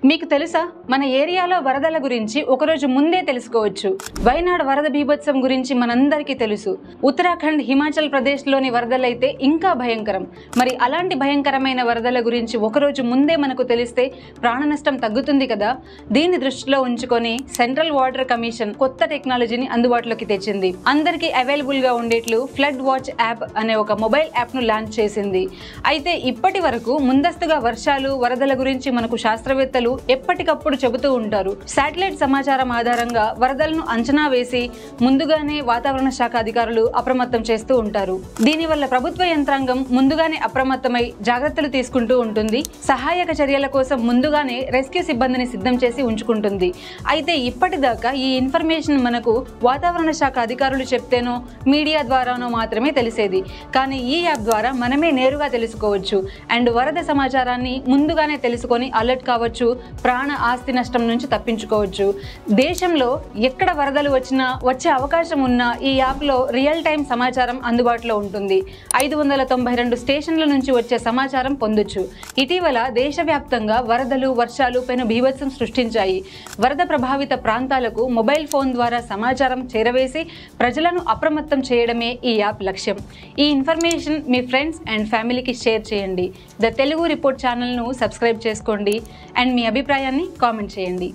మీకు తెలుసా మన ఏరియాలో వరదల గురించి ఒకరోజు ముందే తెలుసుకోవచ్చు. వైనాడ్ వరద బీభత్సం గురించి మనందరికీ తెలుసు. ఉత్తరాఖండ్, హిమాచల్ ప్రదేశ్లోని వరదలైతే ఇంకా భయంకరం. మరి అలాంటి భయంకరమైన వరదల గురించి ఒకరోజు ముందే మనకు తెలిస్తే ప్రాణ నష్టం తగ్గుతుంది కదా. దీన్ని దృష్టిలో ఉంచుకొని సెంట్రల్ వాటర్ కమిషన్ కొత్త టెక్నాలజీని అందుబాటులోకి తెచ్చింది. అందరికీ అవైలబుల్ గా ఉండేట్లు ఫ్లడ్ వాచ్ యాప్ అనే ఒక మొబైల్ యాప్ ను లాంచ్ చేసింది. అయితే ఇప్పటి వరకు ముందస్తుగా వర్షాలు, వరదల గురించి మనకు శాస్త్రవేత్తలు ఎప్పటికప్పుడు చెబుతూ ఉంటారు. శాటిలైట్ సమాచారం ఆధారంగా వరదలను అంచనా వేసి ముందుగానే వాతావరణ శాఖ అధికారులు అప్రమత్తం చేస్తూ ఉంటారు. దీనివల్ల ప్రభుత్వ యంత్రాంగం ముందుగానే అప్రమత్తమై జాగ్రత్తలు తీసుకుంటూ ఉంటుంది. సహాయక చర్యల కోసం ముందుగానే రెస్క్యూ సిబ్బందిని సిద్ధం చేసి ఉంచుకుంటుంది. అయితే ఇప్పటిదాకా ఈ ఇన్ఫర్మేషన్ మనకు వాతావరణ శాఖ అధికారులు చెప్తేనో మీడియా ద్వారానో మాత్రమే తెలిసేది. కానీ ఈ యాప్ ద్వారా మనమే నేరుగా తెలుసుకోవచ్చు. అండ్ వరద సమాచారాన్ని ముందుగానే తెలుసుకొని అలర్ట్ కావచ్చు, ప్రాణ ఆస్తి నష్టం నుంచి తప్పించుకోవచ్చు. దేశంలో ఎక్కడ వరదలు వచ్చినా, వచ్చే అవకాశం ఉన్నా ఈ యాప్లో రియల్ టైం సమాచారం అందుబాటులో ఉంటుంది. 592 స్టేషన్ల నుంచి వచ్చే సమాచారం పొందొచ్చు. ఇటీవల దేశవ్యాప్తంగా వరదలు, వర్షాలు పెను బీభత్సం సృష్టించాయి. వరద ప్రభావిత ప్రాంతాలకు మొబైల్ ఫోన్ ద్వారా సమాచారం చేరవేసి ప్రజలను అప్రమత్తం చేయడమే ఈ యాప్ లక్ష్యం. ఈ ఇన్ఫర్మేషన్ మీ ఫ్రెండ్స్ అండ్ ఫ్యామిలీకి షేర్ చేయండి. ద తెలుగు రిపోర్ట్ ఛానల్ను సబ్స్క్రైబ్ చేసుకోండి అండ్ మీ అభిప్రాయాన్ని కామెంట్ చేయండి.